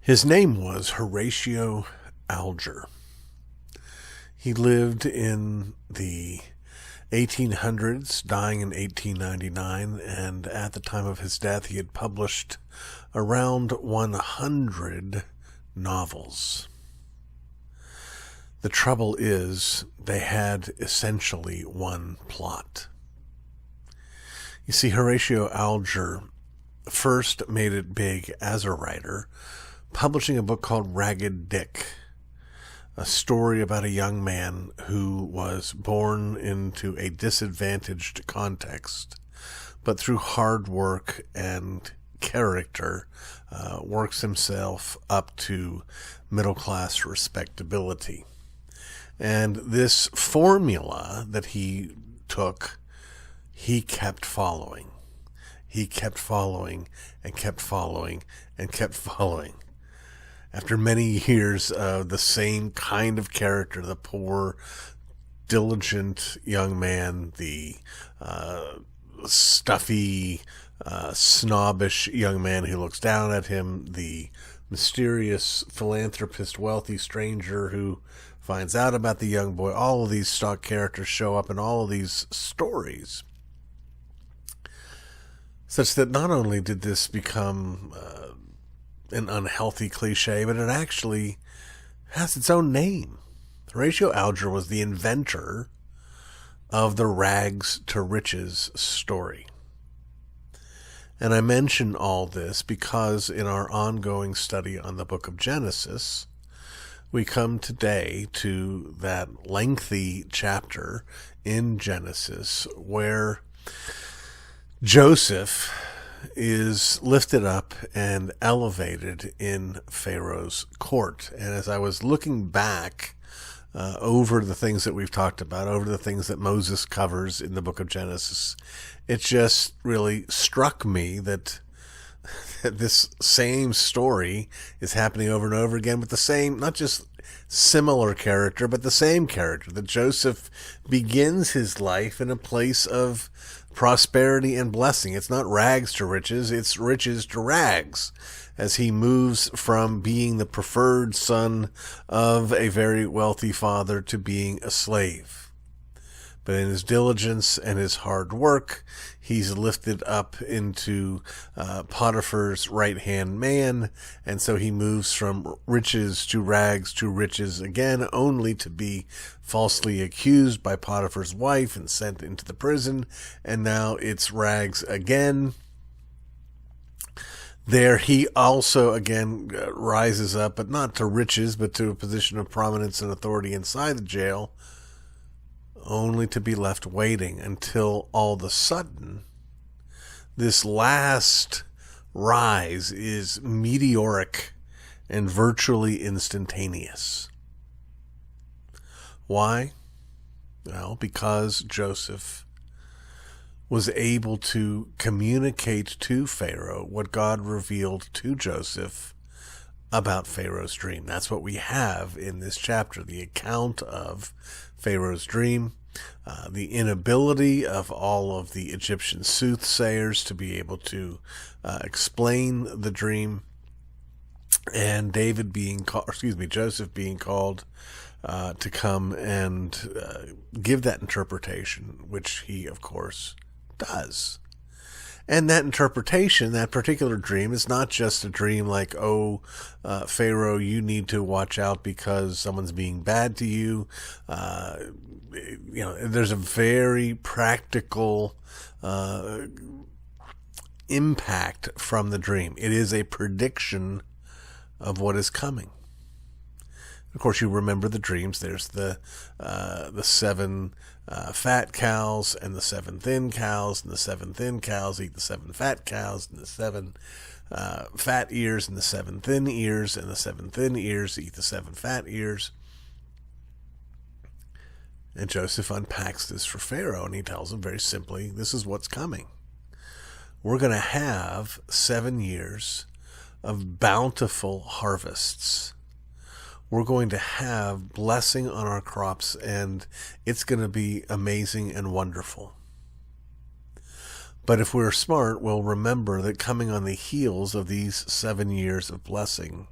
His name was Horatio Alger. He lived in the 1800s, dying in 1899, and at the time of his death he had published around 100 novels. The trouble is, they had essentially one plot. You see, Horatio Alger first made it big as a writer, publishing a book called Ragged Dick, a story about a young man who was born into a disadvantaged context, but through hard work and character, works himself up to middle-class respectability. And this formula that he took, he kept following. He kept following and kept following and kept following. After many years of the same kind of character, the poor, diligent young man, the stuffy, snobbish young man who looks down at him, the mysterious philanthropist, wealthy stranger who finds out about the young boy, all of these stock characters show up in all of these stories. Such that not only did this become an unhealthy cliche, but it actually has its own name. Horatio Alger was the inventor of the rags to riches story. And I mention all this because in our ongoing study on the book of Genesis, we come today to that lengthy chapter in Genesis where Joseph is lifted up and elevated in Pharaoh's court. And as I was looking back over the things that we've talked about, over the things that Moses covers in the book of Genesis, it just really struck me that this same story is happening over and over again with the same, not just similar character, but the same character. That Joseph begins his life in a place of prosperity and blessing. It's not rags to riches, it's riches to rags, as he moves from being the preferred son of a very wealthy father to being a slave. But in his diligence and his hard work, he's lifted up into Potiphar's right-hand man, and so he moves from riches to riches again, only to be falsely accused by Potiphar's wife and sent into the prison, and now it's rags again. There he also again rises up, but not to riches, but to a position of prominence and authority inside the jail, only to be left waiting until all of a sudden this last rise is meteoric and virtually instantaneous. Why? Well, because Joseph was able to communicate to Pharaoh what God revealed to Joseph about Pharaoh's dream. That's what we have in this chapter, the account of Pharaoh's dream, the inability of all of the Egyptian soothsayers to be able to explain the dream, and Joseph being called to come and give that interpretation, which he, of course, does. And that interpretation, that particular dream, is not just a dream like, Pharaoh, you need to watch out because someone's being bad to you. There's a very practical impact from the dream. It is a prediction of what is coming. Of course, you remember the dreams. There's the 7 fat cows and the 7 thin cows, and the 7 thin cows eat the 7 fat cows, and the 7 fat ears and the 7 thin ears, and the 7 thin ears eat the 7 fat ears. And Joseph unpacks this for Pharaoh, and he tells him very simply, this is what's coming. We're going to have 7 years of bountiful harvests. We're going to have blessing on our crops, and it's going to be amazing and wonderful. But if we're smart, we'll remember that coming on the heels of these 7 years of blessing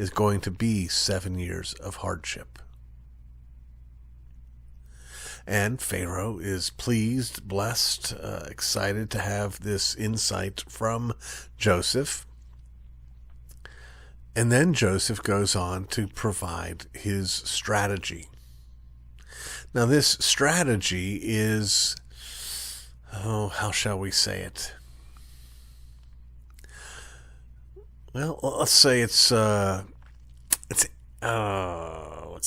is going to be 7 years of hardship. And Pharaoh is pleased, blessed, excited to have this insight from Joseph. And then Joseph goes on to provide his strategy. Now, this strategy is, how shall we say it? Well, let's say what's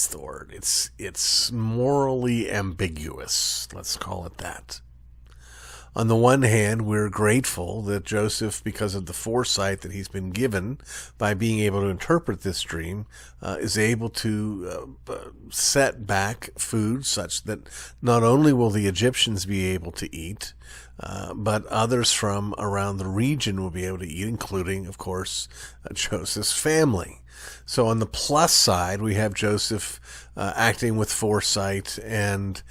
the word? It's morally ambiguous. Let's call it that. On the one hand, we're grateful that Joseph, because of the foresight that he's been given by being able to interpret this dream, is able to set back food such that not only will the Egyptians be able to eat, but others from around the region will be able to eat, including, of course, Joseph's family. So on the plus side, we have Joseph acting with foresight and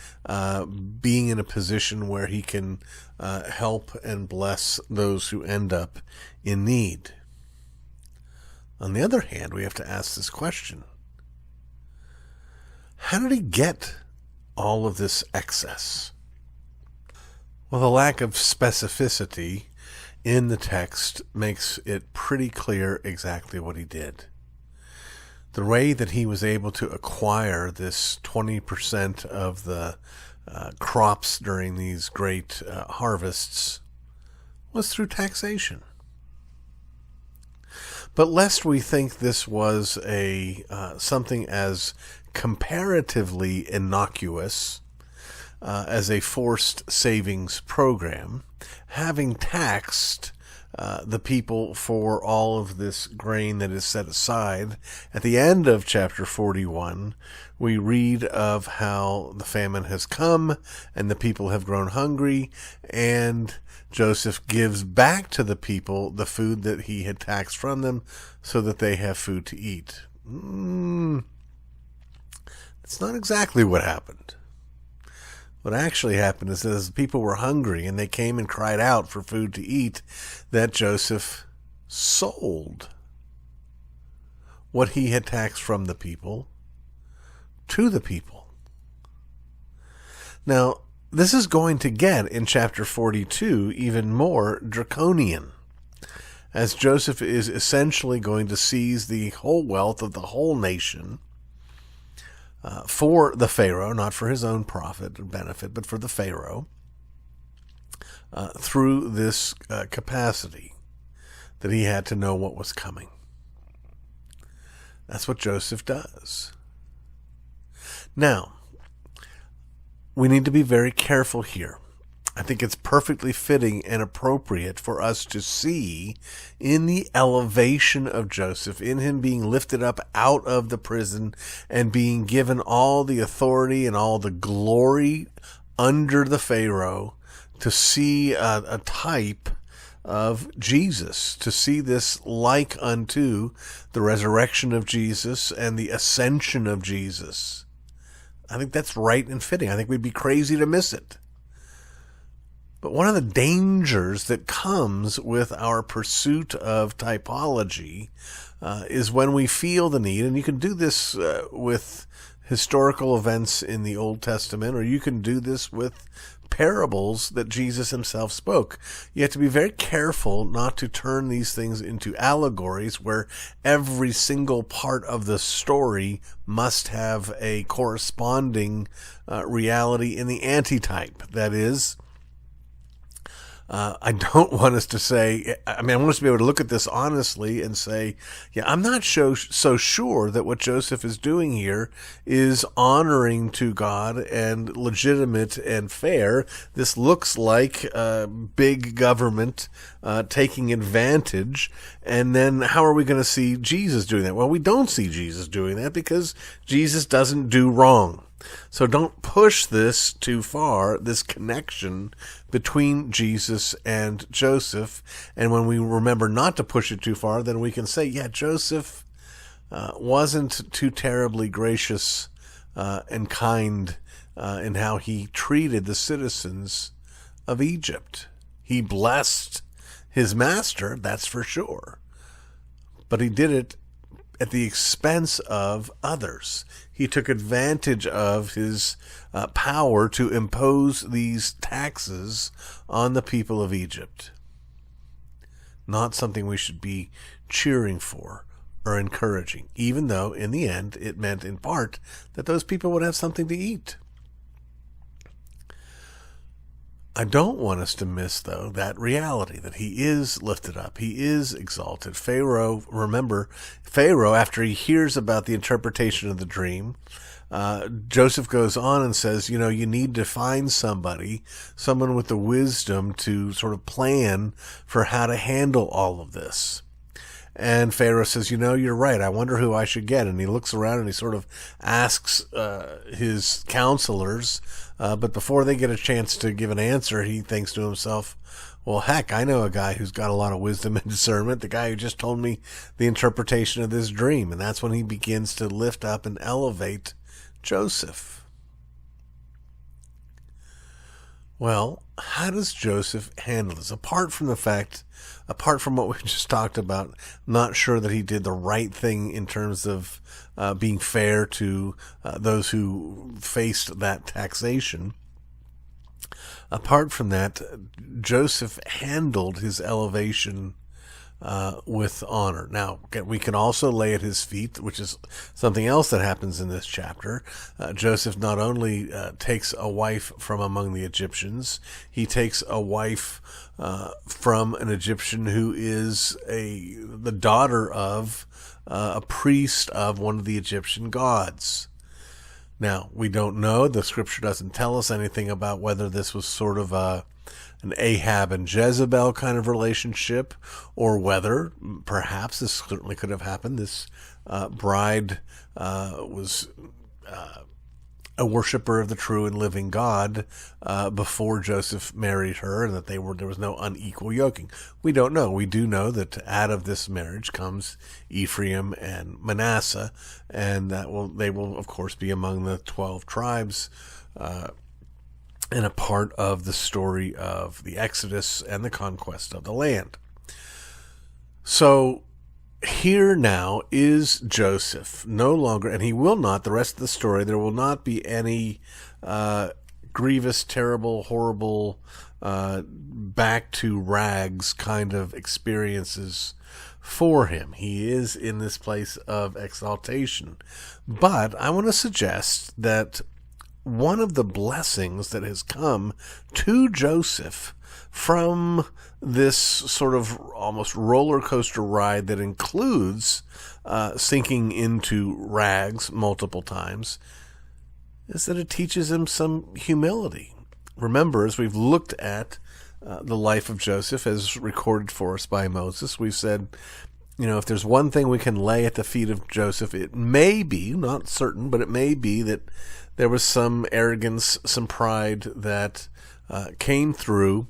being in a position where he can help and bless those who end up in need. On the other hand, we have to ask this question: how did he get all of this excess? Well, the lack of specificity in the text makes it pretty clear exactly what he did. The way that he was able to acquire this 20% of the crops during these great harvests was through taxation. But lest we think this was something as comparatively innocuous as a forced savings program, having taxed the people for all of this grain that is set aside, at the end of chapter 41, we read of how the famine has come and the people have grown hungry, and Joseph gives back to the people the food that he had taxed from them so that they have food to eat. That's not exactly what happened. What actually happened is that as people were hungry and they came and cried out for food to eat, that Joseph sold what he had taxed from the people to the people. Now, this is going to get, in chapter 42, even more draconian, as Joseph is essentially going to seize the whole wealth of the whole nation for the Pharaoh, not for his own profit or benefit, but for the Pharaoh, through this capacity that he had to know what was coming. That's what Joseph does. Now, we need to be very careful here. I think it's perfectly fitting and appropriate for us to see in the elevation of Joseph, in him being lifted up out of the prison and being given all the authority and all the glory under the Pharaoh, to see a type of Jesus, to see this like unto the resurrection of Jesus and the ascension of Jesus. I think that's right and fitting. I think we'd be crazy to miss it. But one of the dangers that comes with our pursuit of typology is when we feel the need, and you can do this with historical events in the Old Testament, or you can do this with parables that Jesus himself spoke. You have to be very careful not to turn these things into allegories where every single part of the story must have a corresponding reality in the antitype. That is, I don't want us to say, I want us to be able to look at this honestly and say, yeah, I'm not so sure that what Joseph is doing here is honoring to God and legitimate and fair. This looks like big government taking advantage. And then how are we going to see Jesus doing that? Well, we don't see Jesus doing that because Jesus doesn't do wrong. So don't push this too far, this connection between Jesus and Joseph. And when we remember not to push it too far, then we can say, yeah, Joseph wasn't too terribly gracious and kind in how he treated the citizens of Egypt. He blessed his master, that's for sure. But he did it at the expense of others. He took advantage of his power to impose these taxes on the people of Egypt. Not something we should be cheering for or encouraging, even though in the end it meant in part that those people would have something to eat. I don't want us to miss, though, that reality, that he is lifted up. He is exalted. Pharaoh, remember, Pharaoh, after he hears about the interpretation of the dream, Joseph goes on and says, you need to find someone with the wisdom to sort of plan for how to handle all of this. And Pharaoh says, you're right. I wonder who I should get. And he looks around and he sort of asks his counselors, but before they get a chance to give an answer, he thinks to himself, well, heck, I know a guy who's got a lot of wisdom and discernment, the guy who just told me the interpretation of this dream. And that's when he begins to lift up and elevate Joseph. Well, how does Joseph handle this? Apart from what we just talked about, not sure that he did the right thing in terms of being fair to those who faced that taxation. Apart from that, Joseph handled his elevation with honor. Now, we can also lay at his feet, which is something else that happens in this chapter. Joseph not only takes a wife from among the Egyptians, he takes a wife from an Egyptian who is the daughter of a priest of one of the Egyptian gods. Now, we don't know. The scripture doesn't tell us anything about whether this was sort of an Ahab and Jezebel kind of relationship, or whether, perhaps this certainly could have happened, this bride was a worshiper of the true and living God before Joseph married her, and that there was no unequal yoking. We don't know. We do know that out of this marriage comes Ephraim and Manasseh, and they will of course be among the 12 tribes and a part of the story of the Exodus and the conquest of the land. So here now is Joseph, no longer, and he will not, the rest of the story, there will not be any grievous, terrible, horrible, back to rags kind of experiences for him. He is in this place of exaltation. But I want to suggest that one of the blessings that has come to Joseph from this sort of almost roller coaster ride that includes sinking into rags multiple times is that it teaches him some humility. Remember, as we've looked at the life of Joseph as recorded for us by Moses, we've said, if there's one thing we can lay at the feet of Joseph, it may be, not certain, but it may be that there was some arrogance, some pride that came through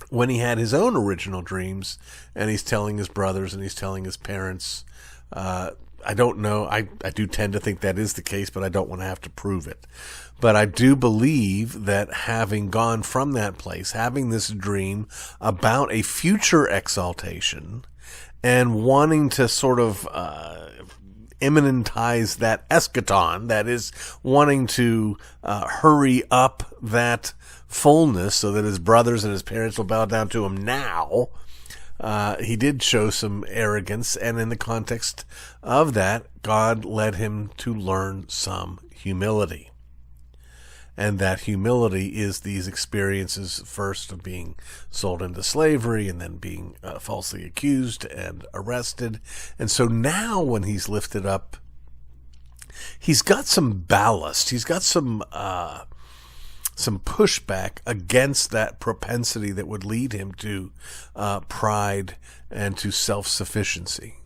when he had his own original dreams, and he's telling his brothers and he's telling his parents. I don't know. I do tend to think that is the case, but I don't want to have to prove it. But I do believe that having gone from that place, having this dream about a future exaltation, and wanting to sort of immanentize that eschaton, that is, wanting to hurry up that fullness so that his brothers and his parents will bow down to him now, he did show some arrogance, and in the context of that, God led him to learn some humility. And that humility is these experiences, first of being sold into slavery and then being falsely accused and arrested. And so now when he's lifted up, he's got some ballast. He's got some pushback against that propensity that would lead him to pride and to self-sufficiency.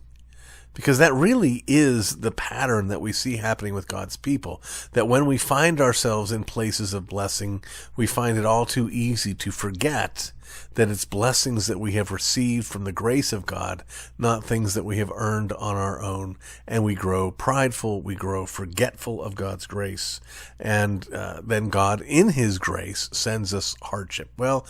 Because that really is the pattern that we see happening with God's people. That when we find ourselves in places of blessing, we find it all too easy to forget that it's blessings that we have received from the grace of God, not things that we have earned on our own. And we grow prideful, we grow forgetful of God's grace. And then God, in his grace, sends us hardship. Well,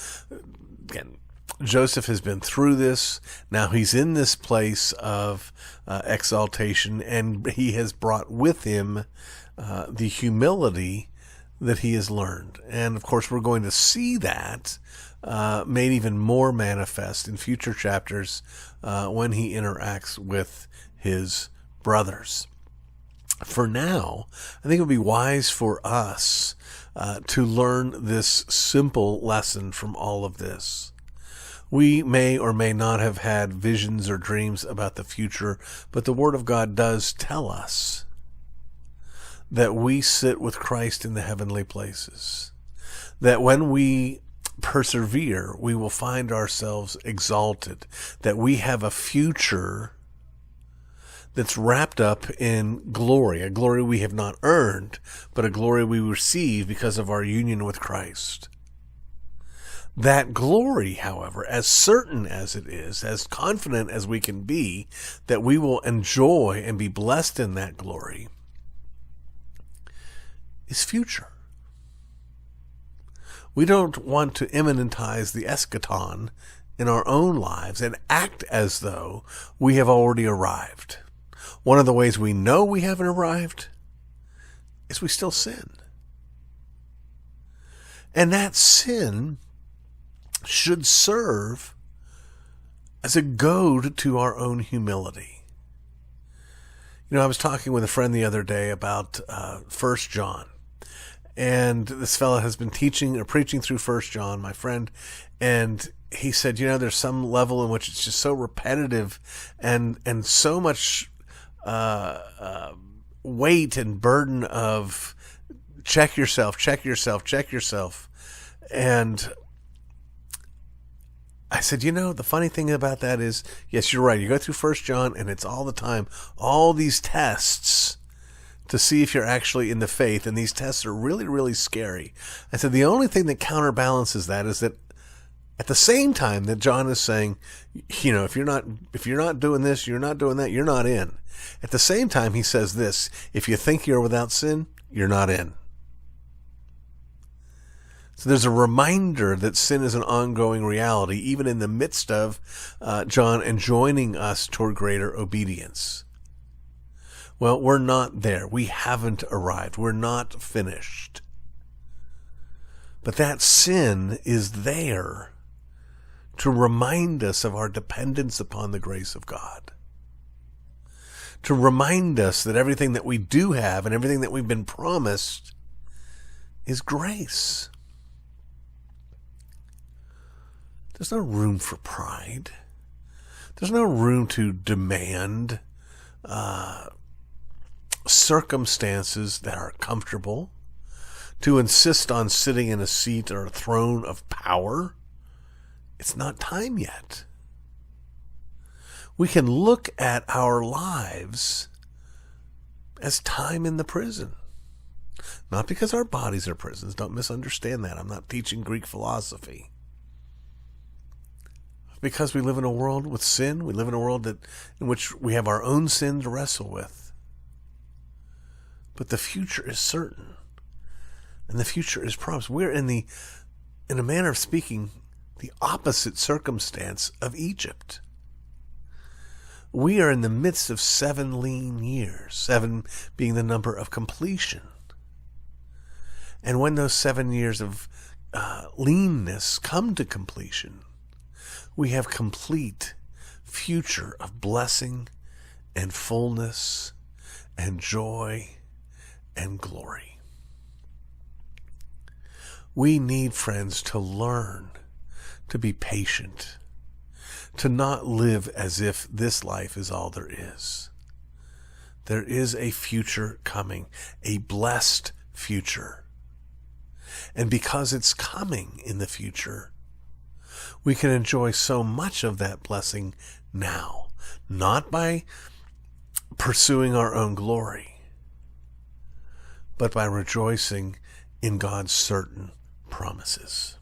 again, Joseph has been through this. Now he's in this place of exaltation, and he has brought with him the humility that he has learned. And of course, we're going to see that made even more manifest in future chapters when he interacts with his brothers. For now, I think it would be wise for us to learn this simple lesson from all of this. We may or may not have had visions or dreams about the future, but the Word of God does tell us that we sit with Christ in the heavenly places, that when we persevere, we will find ourselves exalted, that we have a future that's wrapped up in glory, a glory we have not earned, but a glory we receive because of our union with Christ. That glory, however, as certain as it is, as confident as we can be, that we will enjoy and be blessed in that glory, is future. We don't want to immanentize the eschaton in our own lives and act as though we have already arrived. One of the ways we know we haven't arrived is we still sin. And that sin should serve as a goad to our own humility. I was talking with a friend the other day about 1 John. And this fellow has been teaching or preaching through 1 John, my friend, and he said, there's some level in which it's just so repetitive and so much weight and burden of check yourself. And I said, the funny thing about that is, yes, you're right. You go through 1 John and it's all the time, all these tests to see if you're actually in the faith. And these tests are really, really scary. I said, the only thing that counterbalances that is that at the same time that John is saying, if you're not doing this, you're not doing that, you're not in. At the same time, he says this: if you think you're without sin, you're not in. So there's a reminder that sin is an ongoing reality, even in the midst of John enjoining us toward greater obedience. Well, we're not there. We haven't arrived. We're not finished. But that sin is there to remind us of our dependence upon the grace of God. To remind us that everything that we do have and everything that we've been promised is grace. There's no room for pride. There's no room to demand circumstances that are comfortable, to insist on sitting in a seat or a throne of power. It's not time yet. We can look at our lives as time in the prison. Not because our bodies are prisons. Don't misunderstand that. I'm not teaching Greek philosophy. Because we live in a world with sin. We live in a world in which we have our own sin to wrestle with. But the future is certain. And the future is promised. We're in a manner of speaking, the opposite circumstance of Egypt. We are in the midst of 7 lean years, 7 being the number of completion. And when those 7 years of leanness come to completion, we have complete future of blessing and fullness and joy and glory. We need, friends, to learn to be patient, to not live as if this life is all there is. There is a future coming, a blessed future. And because it's coming in the future, we can enjoy so much of that blessing now, not by pursuing our own glory, but by rejoicing in God's certain promises.